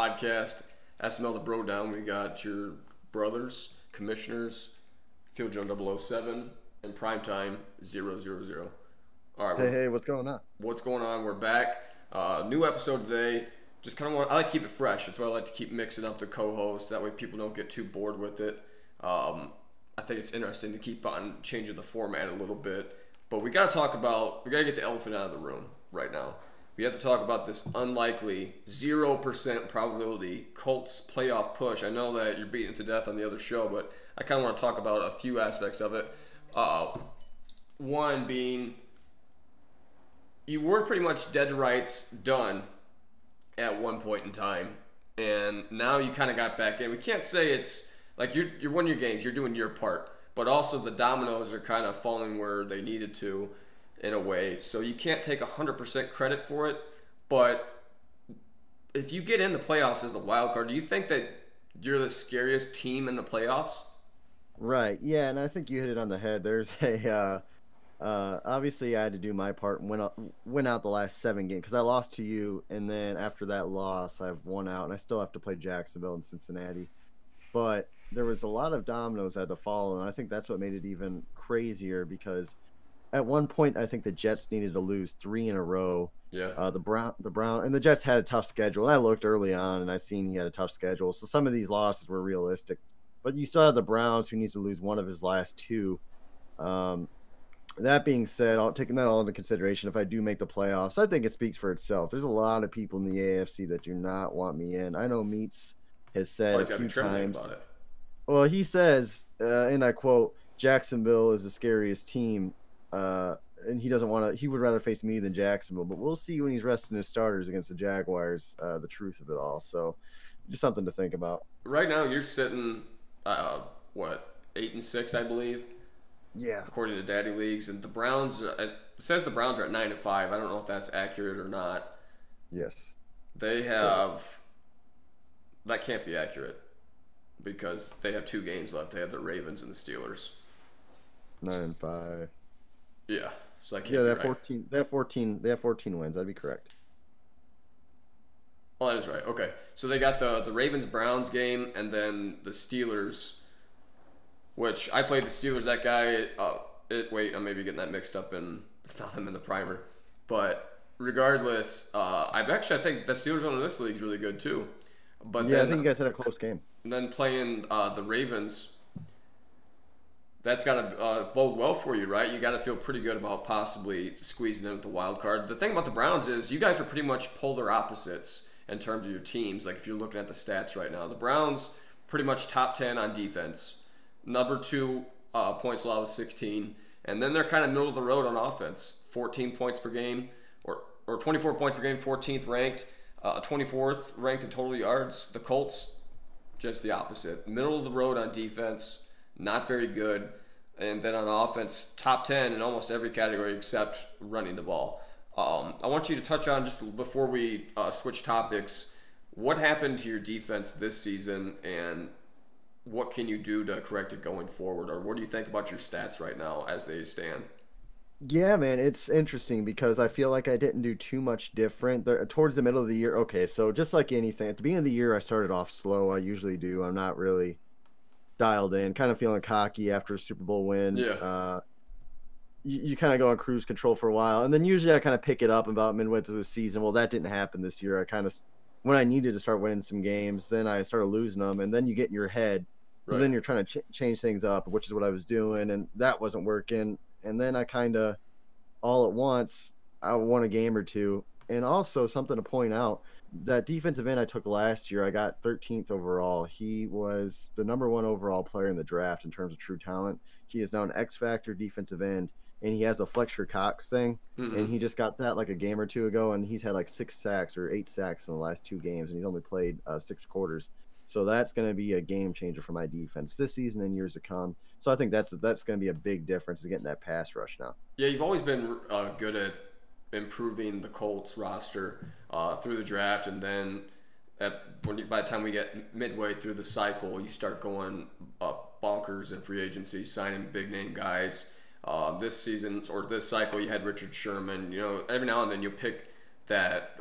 podcast, SML to Brodown. We got your brothers, commissioners, Field Zone 007, and Primetime 000. All right. Hey, what's going on? What's going on? We're back. New episode today. Just kind of I like to keep it fresh. That's why I like to keep mixing up the co-hosts. That way people don't get too bored with it. I think it's interesting to keep on changing the format a little bit. But we got to get the elephant out of the room right now. We have to talk about this unlikely 0% probability Colts playoff push. I know that you're beating it to death on the other show, but I kind of want to talk about a few aspects of it. One being, you were pretty much dead to rights done at one point in time, and now you kind of got back in. We can't say it's like you're winning your games, you're doing your part, but also the dominoes are kind of falling where they needed to in a way. So you can't take 100% credit for it, but if you get in the playoffs as the wild card, do you think that you're the scariest team in the playoffs? Right, yeah, and I think you hit it on the head. There's obviously I had to do my part and win out the last 7 games because I lost to you, and then after that loss, I've won out, and I still have to play Jacksonville and Cincinnati. But there was a lot of dominoes that had to fall, and I think that's what made it even crazier because at one point I think the Jets needed to lose 3 in a row. Yeah. The Brown, and the Jets had a tough schedule, and I looked early on, and I seen he had a tough schedule, so some of these losses were realistic. But you still have the Browns, who needs to lose one of his last 2. That being said, taking that all into consideration, if I do make the playoffs, I think it speaks for itself. There's a lot of people in the AFC that do not want me in. I know Meats has said a few times. About it. Well, he says, and I quote, Jacksonville is the scariest team, and he doesn't want to. He would rather face me than Jacksonville. But we'll see when he's resting his starters against the Jaguars. The truth of it all. So, just something to think about. Right now, you're sitting, 8-6, I believe. Yeah. According to Daddy Leagues, and the Browns, it says the Browns are at 9-5. I don't know if that's accurate or not. Yes. They have. That can't be accurate because they have 2 games left. They have the Ravens and the Steelers. 9-5. Yeah. So that can't be right. They have 14. They have 14 wins. That'd be correct. Oh, that is right. Okay. So they got the Ravens-Browns game and then the Steelers, which I played the Steelers. That guy, wait, I'm maybe getting that mixed up in nothing in the primer. But regardless, I think the Steelers on this league is really good too. But yeah, then, I think you guys had a close game. And then playing the Ravens, that's got to bode well for you, right? You got to feel pretty good about possibly squeezing in with the wild card. The thing about the Browns is you guys are pretty much polar opposites in terms of your teams. Like if you're looking at the stats right now, the Browns pretty much top 10 on defense, number 2 points allowed with 16, and then they're kind of middle of the road on offense, 14 points per game or 24 points per game, 14th ranked, 24th ranked in total yards. The Colts, just the opposite, middle of the road on defense, not very good, and then on offense, top 10 in almost every category except running the ball. I want you to touch on, just before we switch topics, what happened to your defense this season and what can you do to correct it going forward? Or what do you think about your stats right now as they stand? Yeah, man, it's interesting because I feel like I didn't do too much different towards the middle of the year. Okay, so just like anything, at the beginning of the year, I started off slow. I usually do. I'm not really dialed in, kind of feeling cocky after a Super Bowl win. Yeah. You kind of go on cruise control for a while, and then usually I kind of pick it up about midway through the season. Well, that didn't happen this year. I kind of, when I needed to start winning some games, then I started losing them, and then you get in your head. Right. So then you're trying to change things up, which is what I was doing, and that wasn't working. And then I kind of, all at once, I won a game or 2. And also something to point out, that defensive end I took last year, I got 13th overall. He was the number 1 overall player in the draft in terms of true talent. He is now an X-Factor defensive end, and he has a Fletcher Cox thing. Mm-hmm. And he just got that like a game or 2 ago, and he's had like 6 sacks or 8 sacks in the last 2 games, and he's only played 6 quarters. So that's going to be a game changer for my defense this season and years to come. So I think that's going to be a big difference, is getting that pass rush now. Yeah, you've always been good at improving the Colts roster through the draft, and then by the time we get midway through the cycle, you start going bonkers in free agency, signing big name guys. This season or this cycle, you had Richard Sherman. You know, every now and then you'll pick that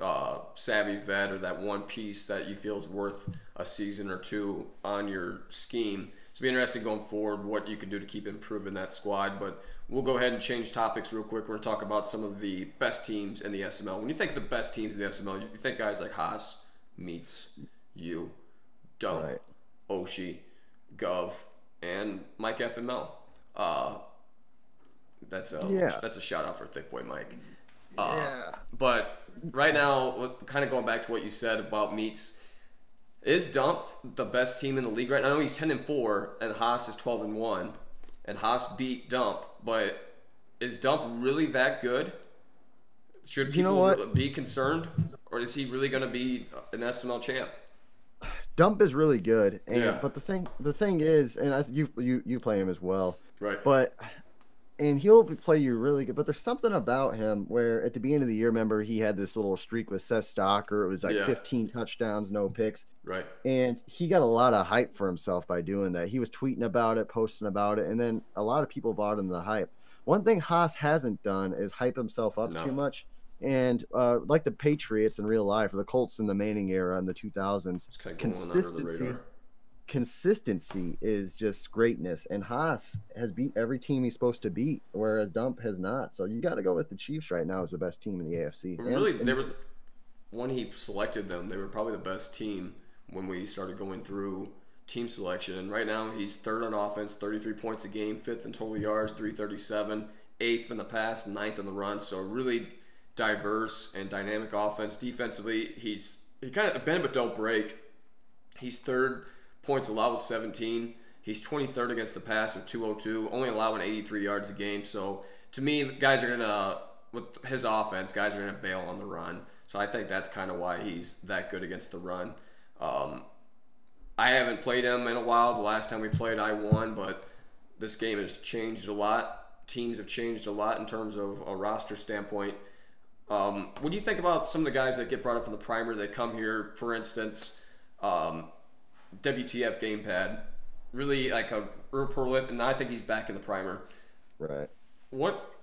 savvy vet or that one piece that you feel is worth a season or two on your scheme. It's be interesting going forward what you can do to keep improving that squad. But we'll go ahead and change topics real quick. We're going to talk about some of the best teams in the SML. When you think of the best teams in the SML, you think guys like Haas, Meats, you, Dump, Right. Oshie, Gov, and Mike FML. That's a shout out for Thick Boy Mike. Yeah. But right now, kind of going back to what you said about Meats, is Dump the best team in the league right now? I know he's 10-4 and Haas is 12-1, and Haas beat Dump. But is Dump really that good? Should people be concerned, or is he really going to be an SML champ? Dump is really good, and Yeah. but the thing is, and you play him as well, Right. but and he'll play you really good. But there's something about him where at the beginning of the year, remember he had this little streak with Seth Stocker. It was like 15 touchdowns, no picks. Right. And he got a lot of hype for himself by doing that. He was tweeting about it, posting about it, and then a lot of people bought into the hype. One thing Haas hasn't done is hype himself up too much. And like the Patriots in real life, or the Colts in the Manning era in the 2000s, consistency is just greatness. And Haas has beat every team he's supposed to beat, whereas Dump has not. So you got to go with the Chiefs right now as the best team in the AFC. They were, when he selected them, they were probably the best team when we started going through team selection. And right now he's third on offense, 33 points a game, fifth in total yards, 337, eighth in the pass, ninth in the run. So really diverse and dynamic offense. Defensively, he kind of bend but don't break. He's third points allowed with 17. He's 23rd against the pass with 202, only allowing 83 yards a game. So to me, guys are gonna, with his offense, guys are gonna bail on the run. So I think that's kind of why he's that good against the run. I haven't played him in a while. The last time we played, I won, but this game has changed a lot. Teams have changed a lot in terms of a roster standpoint. What do you think about some of the guys that get brought up from the primer that come here? For instance, WTF Gamepad, really like a prolific, and I think he's back in the primer. Right. What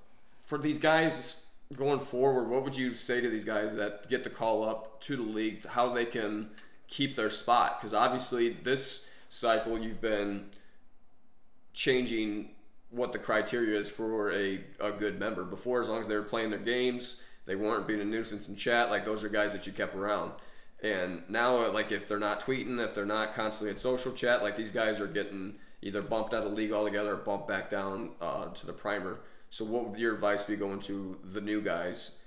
for these guys going forward? What would you say to these guys that get the call up to the league? How they can keep their spot? Because obviously this cycle you've been changing what the criteria is for a good member. Before, as long as they were playing their games, they weren't being a nuisance in chat. Like, those are guys that you kept around. And now, like, if they're not tweeting, if they're not constantly in social chat, like, these guys are getting either bumped out of the league altogether or bumped back down to the primer. So what would your advice be going to the new guys?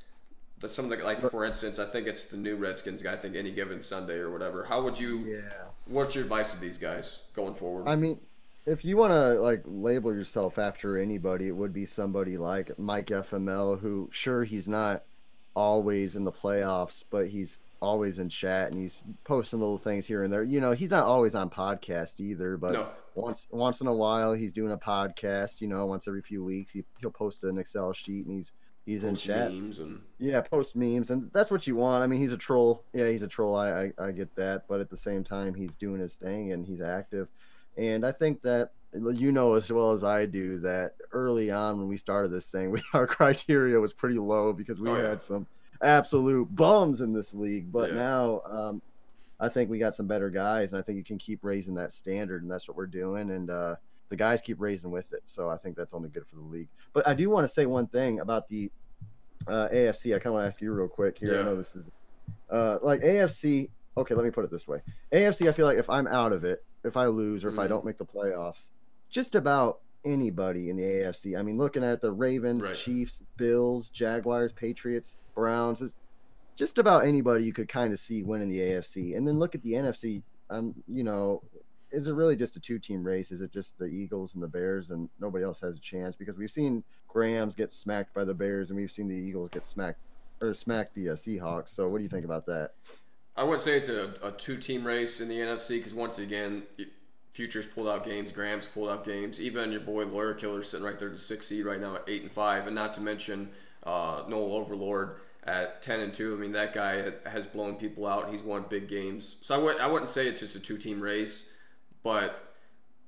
Some of the, like, for instance, I think it's the new Redskins guy, I think Any Given Sunday or whatever. How would you what's your advice to these guys going forward? I mean, if you want to like label yourself after anybody, it would be somebody like Mike FML, who sure he's not always in the playoffs, but he's always in chat and he's posting little things here and there. You know, he's not always on podcast either, but once in a while he's doing a podcast. You know, once every few weeks he'll post an Excel sheet and he's in chat. Post memes, and that's what you want. I mean, he's a troll. Yeah, he's a troll. I get that, but at the same time, he's doing his thing and he's active. And I think that, you know as well as I do, that early on when we started this thing, our criteria was pretty low because we had some absolute bums in this league. But now I think we got some better guys, and I think you can keep raising that standard, and that's what we're doing. And the guys keep raising with it. So I think that's only good for the league. But I do want to say one thing about the AFC. I kind of want to ask you real quick here. I know this is like AFC. Okay, let me put it this way. AFC, I feel like if I'm out of it, if I lose or if I don't make the playoffs, just about anybody in the AFC. I mean, looking at the Ravens, Chiefs, Bills, Jaguars, Patriots, Browns, is just about anybody you could kind of see winning the AFC. And then look at the NFC. You know, is it really just a two-team race? Is it just the Eagles and the Bears and nobody else has a chance? Because we've seen Grams get smacked by the Bears and we've seen the Eagles get smack the Seahawks. So what do you think about that? I wouldn't say it's a two-team race in the NFC because, once again, Futures pulled out games, Grams pulled out games. Even your boy Lawyer Killer's sitting right there at the 6th seed right now at 8-5, and not to mention Noel Overlord at 10-2. I mean, that guy has blown people out. He's won big games. So I wouldn't say it's just a two-team race, but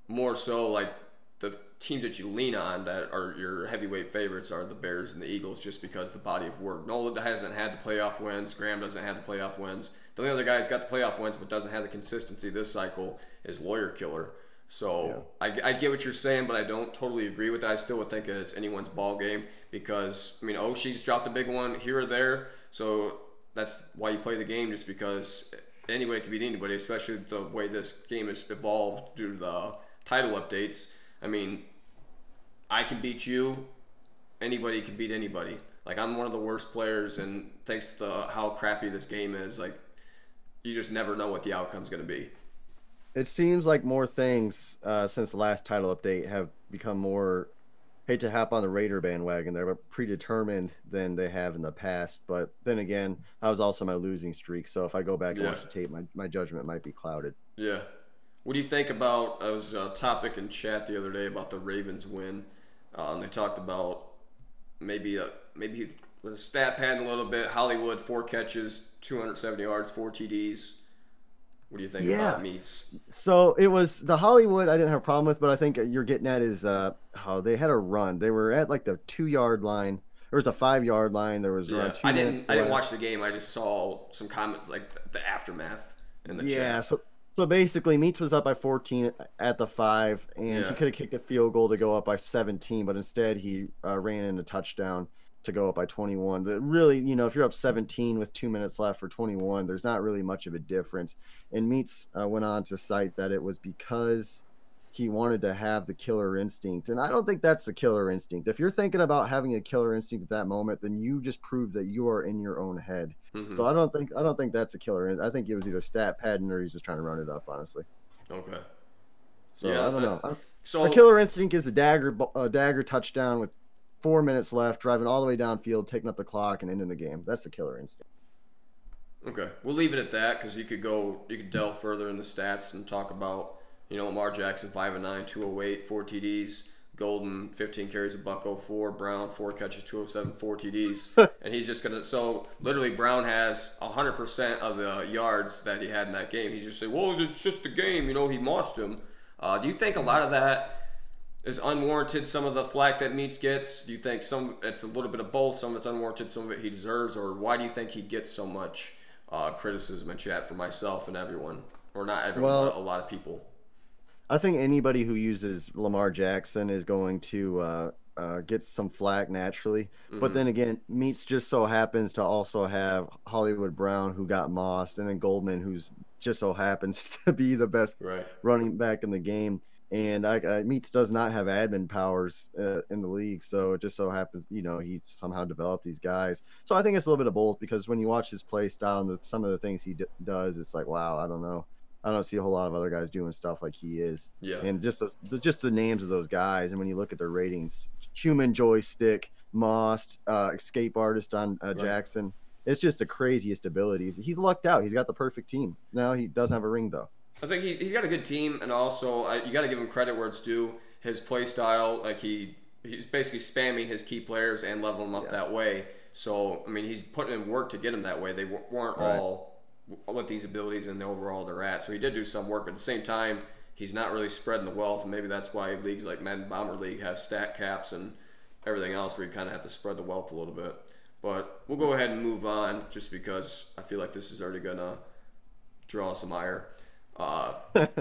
more so like the teams that you lean on that are your heavyweight favorites are the Bears and the Eagles, just because the body of work. Nola hasn't had the playoff wins. Graham doesn't have the playoff wins. The only other guy who's got the playoff wins but doesn't have the consistency this cycle is Lawyer Killer. So I get what you're saying, but I don't totally agree with that. I still would think that it's anyone's ball game because, I mean, Oshie's dropped a big one here or there. So that's why you play the game, just because anybody can beat anybody, especially the way this game has evolved due to the title updates. I mean, I can beat you. Anybody can beat anybody. Like, I'm one of the worst players, and thanks to how crappy this game is, like, you just never know what the outcome's going to be. It seems like more things since the last title update have become more, hate to hop on the Raider bandwagon, they're predetermined than they have in the past. But then again, that was also my losing streak. So if I go back and watch the tape, my judgment might be clouded. Yeah. What do you think about, there was a topic in chat the other day about the Ravens win. And they talked about maybe with a stat pad a little bit. Hollywood, 4 catches, 270 yards, 4 TDs. What do you think about Meats? So it was the Hollywood I didn't have a problem with, but I think you're getting at is how they had a run. They were at like the 2-yard line. There was a 5-yard line. There was around 2 minutes. I didn't watch the game. I just saw some comments, like the aftermath in the chat. So basically, Meats was up by 14 at the 5, and he could have kicked a field goal to go up by 17, but instead he ran in a touchdown to go up by 21. But really, if you're up 17 with 2 minutes left for 21, there's not really much of a difference. And Meats went on to cite that it was because he wanted to have the killer instinct. And I don't think that's the killer instinct. If you're thinking about having a killer instinct at that moment, then you just proved that you are in your own head. Mm-hmm. So I don't think that's a killer instinct. I think it was either stat padding or he's just trying to run it up, honestly. Okay. So I don't know. So a killer instinct is a dagger touchdown with 4 minutes left, driving all the way downfield, taking up the clock, and ending the game. That's the killer instinct. Okay, we'll leave it at that because you could delve further in the stats and talk about, Lamar Jackson 5-9, 208, 4 TDs. Golden 15 carries, $104. Brown 4 catches, 207, 4 TDs. And he's just gonna. So literally, Brown has 100% of the yards that he had in that game. He's just saying, "Well, it's just the game." He lost him. Do you think a lot of that is unwarranted, some of the flack that Meats gets? Do you think it's a little bit of both, some of it's unwarranted, some of it he deserves? Or why do you think he gets so much criticism in chat from myself and everyone? Or not everyone, but a lot of people. I think anybody who uses Lamar Jackson is going to get some flack naturally. Mm-hmm. But then again, Meats just so happens to also have Hollywood Brown, who got mossed, and then Goldman, who's just so happens to be the best running back in the game. And Meats does not have admin powers in the league, so it just so happens, he somehow developed these guys. So I think it's a little bit of both, because when you watch his play style and some of the things he does, it's like, wow, I don't know. I don't see a whole lot of other guys doing stuff like he is. Yeah. And just the names of those guys, and when you look at their ratings, Human Joystick, Moss, Escape Artist on Jackson, it's just the craziest abilities. He's lucked out. He's got the perfect team. Now he doesn't have a ring, though. I think he's got a good team, and also you got to give him credit where it's due. His play style, like he's basically spamming his key players and leveling them up that way. So, I mean, he's putting in work to get them that way. They weren't all with these abilities and the overall they're at. So he did do some work, but at the same time, he's not really spreading the wealth, and maybe that's why leagues like Madden Bomber League have stat caps and everything else where you kind of have to spread the wealth a little bit. But we'll go ahead and move on, just because I feel like this is already going to draw some ire. What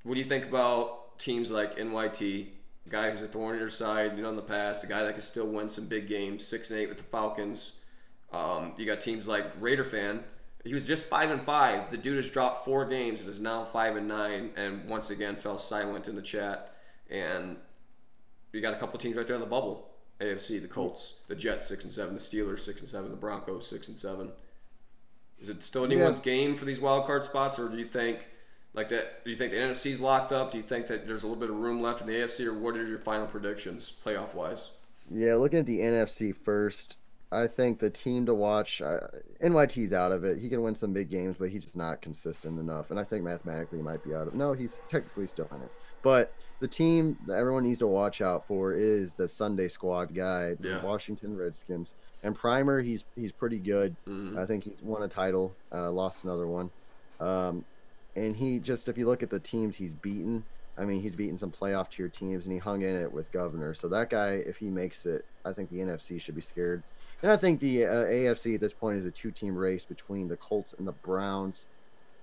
do you think about teams like NYT, a guy who's a thorn in your side, in the past, a guy that can still win some big games, 6-8 with the Falcons? You got teams like Raider Fan. He was just 5-5. The dude has dropped 4 games and is now 5-9, and once again fell silent in the chat. And you got a couple teams right there in the bubble. AFC, the Colts, the Jets 6-7, the Steelers 6-7, the Broncos 6-7. Is it still anyone's game for these wild card spots, or do you think like that? Do you think the NFC's locked up? Do you think that there's a little bit of room left in the AFC, or what are your final predictions playoff wise? Yeah, looking at the NFC first, I think the team to watch, NYT's out of it. He can win some big games, but he's just not consistent enough. And I think mathematically he might be out of it. No, he's technically still in it. But the team that everyone needs to watch out for is the Sunday squad guy, the Washington Redskins. And Primer, he's pretty good. Mm-hmm. I think he's won a title, lost another one. And he just, if you look at the teams he's beaten, I mean, he's beaten some playoff tier teams, and he hung in it with Governor. So that guy, if he makes it, I think the NFC should be scared. And I think the AFC at this point is a two-team race between the Colts and the Browns.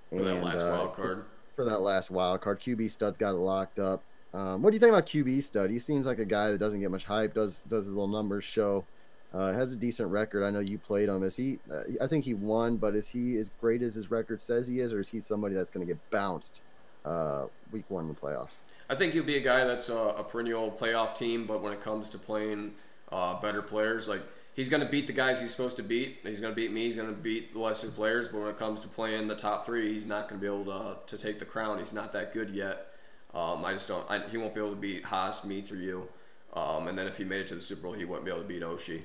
For that And last wild card. for that last wild card, QB Stud's got it locked up. What do you think about QB Stud? He seems like a guy that doesn't get much hype. Does his little numbers show? Has a decent record. I know you played him. Is he? I think he won, but is he as great as his record says he is, or is he somebody that's going to get bounced week 1 in the playoffs? I think he'll be a guy that's a perennial playoff team, but when it comes to playing better players, like he's going to beat the guys he's supposed to beat. He's going to beat me. He's going to beat the lesser players, but when it comes to playing the top 3, he's not going to be able to take the crown. He's not that good yet. I just don't. He won't be able to beat Haas, Meats, or you. And then if he made it to the Super Bowl, he wouldn't be able to beat Oshie.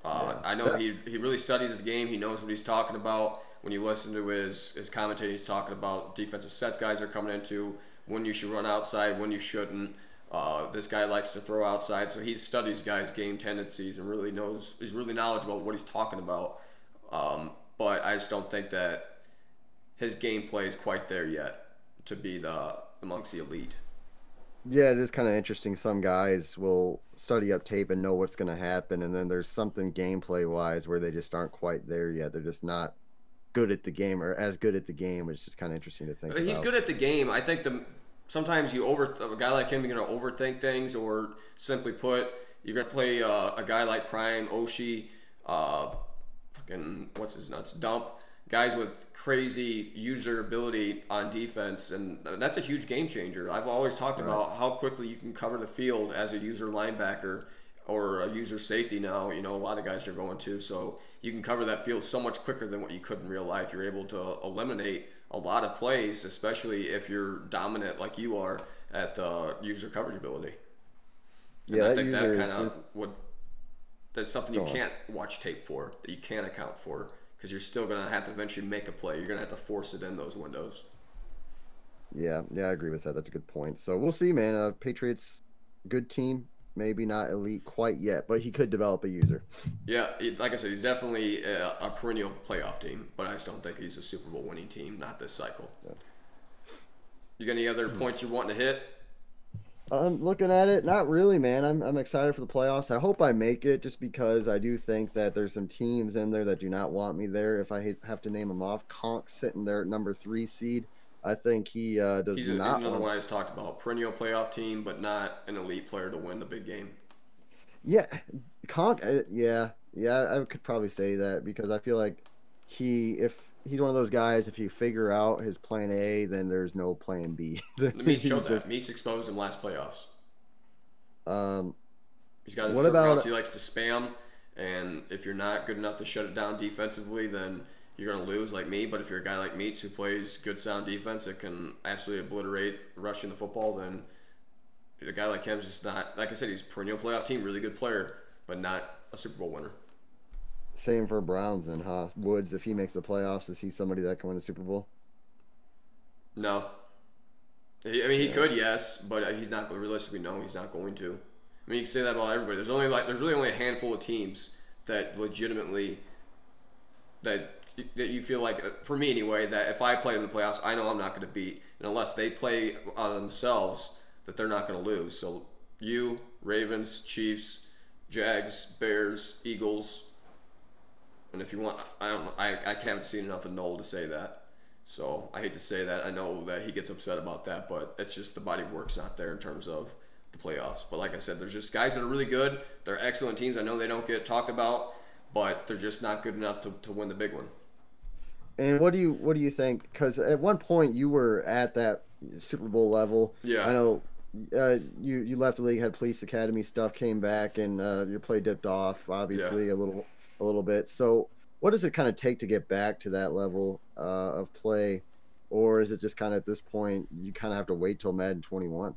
I know he really studies the game. He knows what he's talking about. When you listen to his commentary, he's talking about defensive sets guys are coming into, when you should run outside, when you shouldn't. This guy likes to throw outside, so he studies guys' game tendencies and really knows. He's really knowledgeable about what he's talking about. But I just don't think that his gameplay is quite there yet to be amongst the elite. Yeah, it is kind of interesting. Some guys will study up tape and know what's going to happen, and then there's something gameplay wise where they just aren't quite there yet. They're just not good at the game or as good at the game, which is just kind of interesting to think. He's good at the game. I think sometimes a guy like him, you're going to overthink things, or simply put, you're going to play a guy like Prime, Oshie, fucking what's his nuts, Dump. Guys with crazy user ability on defense, and that's a huge game changer. I've always talked about how quickly you can cover the field as a user linebacker or a user safety now. You know, a lot of guys are going to, so you can cover that field so much quicker than what you could in real life. You're able to eliminate a lot of plays, especially if you're dominant like you are at the user coverage ability. And Yeah, I think that's something you can't watch tape for, that you can't account for. Because you're still going to have to eventually make a play. You're going to have to force it in those windows. Yeah, I agree with that. That's a good point. So we'll see, man. Patriots, good team. Maybe not elite quite yet, but he could develop a user. Yeah, like I said, he's definitely a perennial playoff team, but I just don't think he's a Super Bowl winning team, not this cycle. Yeah. You got any other points you're wanting to hit? I'm looking at it, not really, man. I'm excited for the playoffs. I hope I make it, just because I do think that there's some teams in there that do not want me there. If I have to name them off, Conk's sitting there at number 3 seed. I think he he's another one I just talked about. Perennial playoff team, but not an elite player to win the big game. Yeah, Conk. Yeah, I could probably say that, because I feel like if he's one of those guys, if you figure out his plan A, then there's no plan B. Meats showed that. Meats exposed him last playoffs. He's got his routes he likes to spam, and if you're not good enough to shut it down defensively, then you're going to lose like me. But if you're a guy like Meats who plays good sound defense that can absolutely obliterate rushing the football, then a guy like him is just not, like I said, he's a perennial playoff team, really good player, but not a Super Bowl winner. Same for Browns then, huh? Woods, if he makes the playoffs, is he somebody that can win the Super Bowl? No. I mean, he could, yes, but he's not. Realistically, no, he's not going to. I mean, you can say that about everybody. There's really only a handful of teams that legitimately that you feel like, for me anyway, that if I play in the playoffs, I know I'm not going to beat, and unless they play on themselves, that they're not going to lose. So you, Ravens, Chiefs, Jags, Bears, Eagles. And if you want, I don't know, I haven't seen enough of Noel to say that. So I hate to say that. I know that he gets upset about that, but it's just the body of work's not there in terms of the playoffs. But like I said, there's just guys that are really good. They're excellent teams. I know they don't get talked about, but they're just not good enough to win the big one. And what do you think? Because at one point you were at that Super Bowl level. Yeah. I know you left the league, had police academy stuff, came back, and your play dipped off, obviously, a little bit. So what does it kind of take to get back to that level of play? Or is it just kind of at this point you kind of have to wait till Madden 21?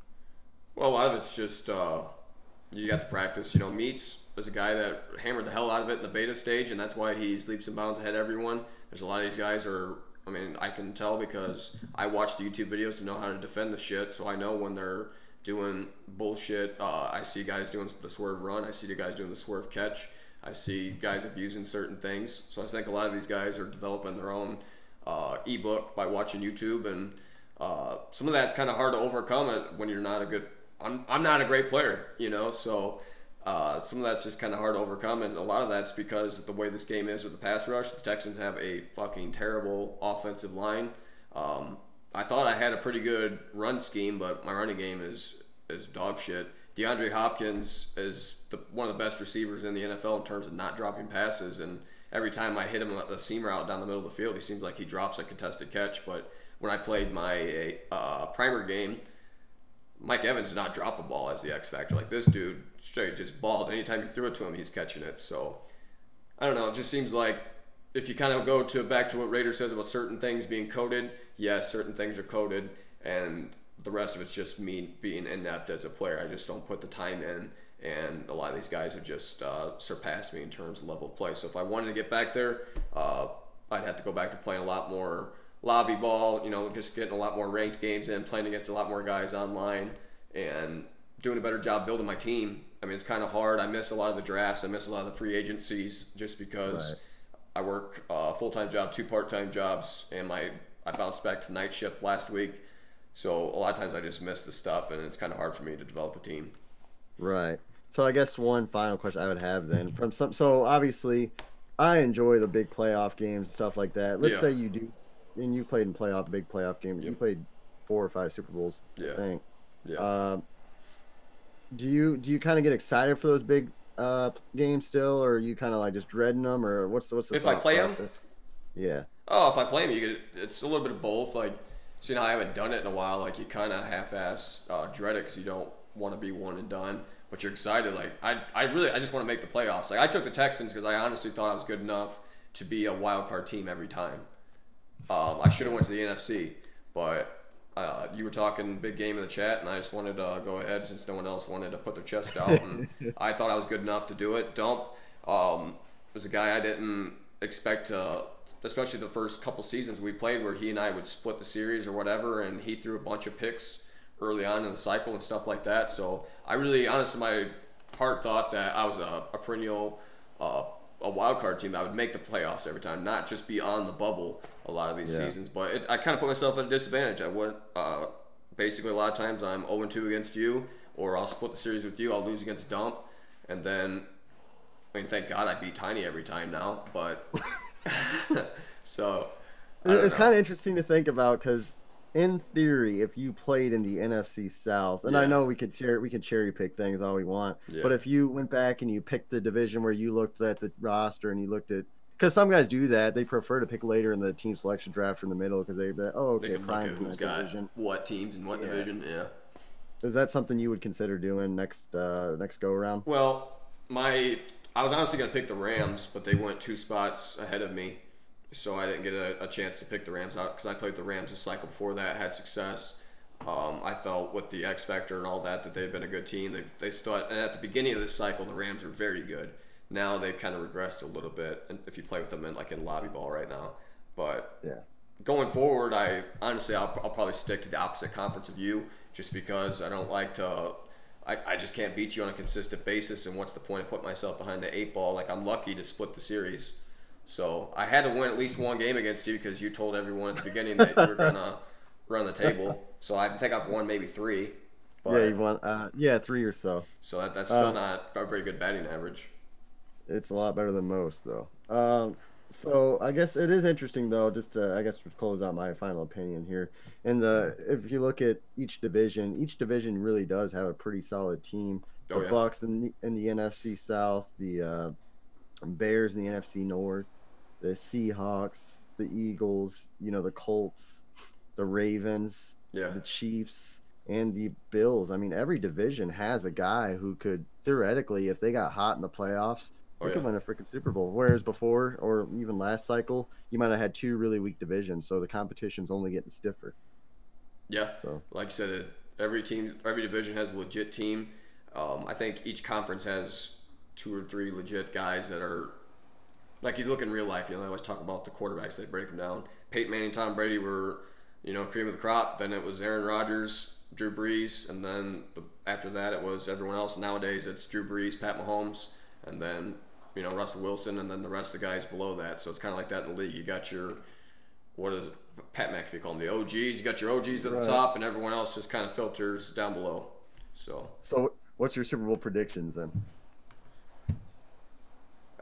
Well, a lot of it's just you got to practice. You know, Meats is a guy that hammered the hell out of it in the beta stage, and that's why he's leaps and bounds ahead of everyone. There's a lot of these guys I can tell because I watch the YouTube videos to know how to defend the shit, so I know when they're doing bullshit. I see guys doing the swerve run. I see the guys doing the swerve catch. I see guys abusing certain things. So I think a lot of these guys are developing their own ebook by watching YouTube, and some of that's kind of hard to overcome it when you're not a good. I'm not a great player, you know, so some of that's just kind of hard to overcome, and a lot of that's because of the way this game is with the pass rush. The Texans have a fucking terrible offensive line. I thought I had a pretty good run scheme, but my running game is dog shit. DeAndre Hopkins is one of the best receivers in the NFL in terms of not dropping passes, and every time I hit him a seam route down the middle of the field, he seems like he drops a contested catch. But when I played my primer game, Mike Evans did not drop a ball as the X factor. Like, this dude straight just balled. Anytime you threw it to him, he's catching it. So I don't know. It just seems like if you kind of go back to what Rader says about certain things being coded, yes, certain things are coded, and the rest of it's just me being inept as a player. I just don't put the time in, and a lot of these guys have just surpassed me in terms of level of play. So if I wanted to get back there, I'd have to go back to playing a lot more lobby ball, you know, just getting a lot more ranked games in, playing against a lot more guys online, and doing a better job building my team. I mean, it's kind of hard. I miss a lot of the drafts. I miss a lot of the free agencies just because I work a full-time job, 2 part-time jobs, and I bounced back to night shift last week. So a lot of times I just miss the stuff, and it's kind of hard for me to develop a team. Right. So I guess one final question I would have then so obviously I enjoy the big playoff games and stuff like that. Let's say you do, and you played in big playoff games. You played 4 or 5 Super Bowls, I think. Yeah. Do you kind of get excited for those big games still, or are you kind of like just dreading them, or what's the if I play process? them? Yeah. Oh, if I play them, it's a little bit of both. Like, seeing how I haven't done it in a while, like, you kind of half-ass dread it because you don't want to be one and done, but you're excited. Like, I just want to make the playoffs. Like, I took the Texans because I honestly thought I was good enough to be a wild card team every time. I should have went to the NFC, but you were talking big game in the chat, and I just wanted to go ahead since no one else wanted to put their chest out, and I thought I was good enough to do it. Dump was a guy I didn't expect to, especially the first couple seasons we played where he and I would split the series or whatever, and he threw a bunch of picks early on in the cycle and stuff like that. So I really, honestly, my heart thought that I was a perennial a wild card team that would make the playoffs every time, not just be on the bubble a lot of these seasons. But I kind of put myself at a disadvantage. I went basically a lot of times I'm 0-2 against you, or I'll split the series with you. I'll lose against Dump, and then I mean, thank God I beat Tiny every time now. But so it's kind of interesting to think about because, in theory, if you played in the NFC South, and I know we could cherry pick things all we want, but if you went back and you picked the division where you looked at the roster and you looked at, because some guys do that, they prefer to pick later in the team selection draft or in the middle because they can look at who's got division, what teams and what division. Is that something you would consider doing next go around? Well, I was honestly going to pick the Rams, but they went 2 spots ahead of me. So I didn't get a chance to pick the Rams out because I played the Rams a cycle before that, had success. I felt with the X Factor and all that they've been a good team. They still, and at the beginning of this cycle, the Rams were very good. Now they've kind of regressed a little bit, and if you play with them in lobby ball right now. But going forward, I'll probably stick to the opposite conference of you, just because I don't like to. I just can't beat you on a consistent basis, and what's the point of putting myself behind the 8 ball? Like, I'm lucky to split the series. So I had to win at least 1 game against you because you told everyone at the beginning that you were gonna run the table. So I think I've won maybe 3. But, you've won. 3 or so. So that's still not a very good batting average. It's a lot better than most, though. So I guess it is interesting, though. Just to, I guess, to close out my final opinion here. And if you look at each division really does have a pretty solid team. The Bucks in the NFC South, the Bears in the NFC North, the Seahawks, the Eagles, the Colts, the Ravens, the Chiefs, and the Bills. I mean, every division has a guy who could theoretically, if they got hot in the playoffs, they could win a freaking Super Bowl. Whereas before, or even last cycle, you might have had 2 really weak divisions, so the competition's only getting stiffer. Yeah. So, like I said, every division has a legit team. I think each conference has 2 or 3 legit guys that are, like, you look in real life, I always talk about the quarterbacks, they break them down. Peyton Manning, Tom Brady were, cream of the crop. Then it was Aaron Rodgers, Drew Brees, and then after that it was everyone else. Nowadays it's Drew Brees, Pat Mahomes, and then, Russell Wilson, and then the rest of the guys below that. So it's kind of like that in the league. You got your, Pat McAfee called them the OGs. You got your OGs at the Right. top, and everyone else just kind of filters down below. So what's your Super Bowl predictions then?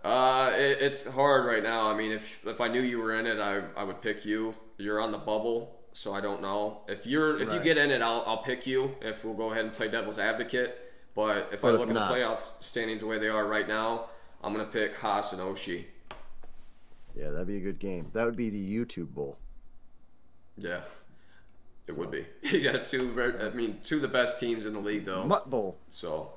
It's hard right now. I mean, if I knew you were in it, I would pick you. You're on the bubble, so I don't know. If you Right. get in it, I'll pick you. If we'll go ahead and play devil's advocate. But if I But if look at the not- playoff standings the way they are right now, I'm gonna pick Haas and Oshie. Yeah, that'd be a good game. That would be the YouTube Bowl. Yeah, it would be. You got two of the best teams in the league though. Mutt Bowl. So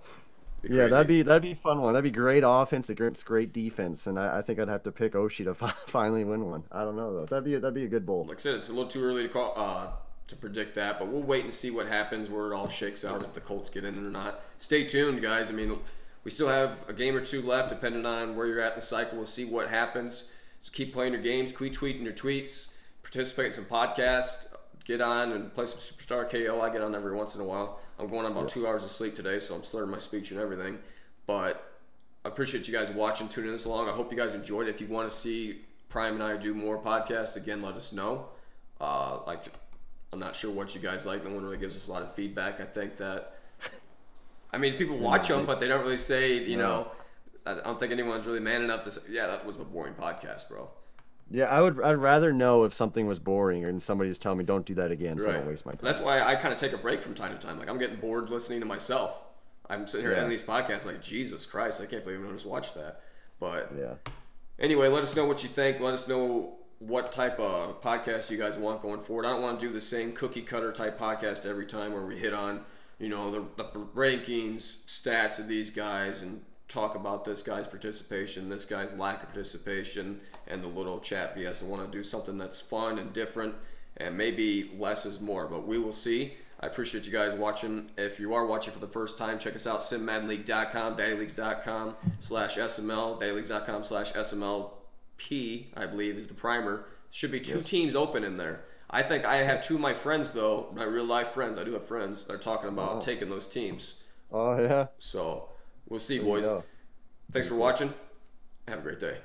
Yeah, crazy. that'd be a fun one. That'd be great offense against great defense, and I think I'd have to pick Oshie to finally win one. I don't know though. That'd be a good bowl. Like I said, it's a little too early to call to predict that, but we'll wait and see what happens, where it all shakes out, if the Colts get in or not. Stay tuned, guys. I mean, we still have a game or two left, depending on where you're at in the cycle. We'll see what happens. Just keep playing your games, tweeting your tweets, participate in some podcasts, get on and play some Superstar KO. I get on every once in a while. I'm going on about 2 hours of sleep today, so I'm slurring my speech and everything. But I appreciate you guys watching, tuning in this long. I hope you guys enjoyed it. If you want to see Prime and I do more podcasts, again, let us know. I'm not sure what you guys like. No one really gives us a lot of feedback. I think that, I mean, people watch them, but they don't really say, you know, I don't think anyone's really man enough to say, yeah, that was a boring podcast, bro. Yeah, I'd rather know if something was boring and somebody's telling me don't do that again, so I don't waste my time. That's why I kind of take a break from time to time. Like, I'm getting bored listening to myself. I'm sitting here editing these podcasts like, Jesus Christ, I can't believe I just watched that. But anyway, let us know what you think. Let us know what type of podcast you guys want going forward. I don't want to do the same cookie cutter type podcast every time where we hit on, you know, the rankings, stats of these guys and talk about this guy's participation, this guy's lack of participation, and the little chat BS. I want to do something that's fun and different, and maybe less is more, but we will see. I appreciate you guys watching. If you are watching for the first time, check us out, simmaddenleague.com, daddyleagues.com/SML, daddyleagues.com/SMLP, I believe, is the primer. Should be two teams open in there. I think I have two of my friends, though, my real-life friends. I do have friends. They're talking about taking those teams. Oh, yeah? So we'll see, There you boys. go. Thanks for watching. Have a great day.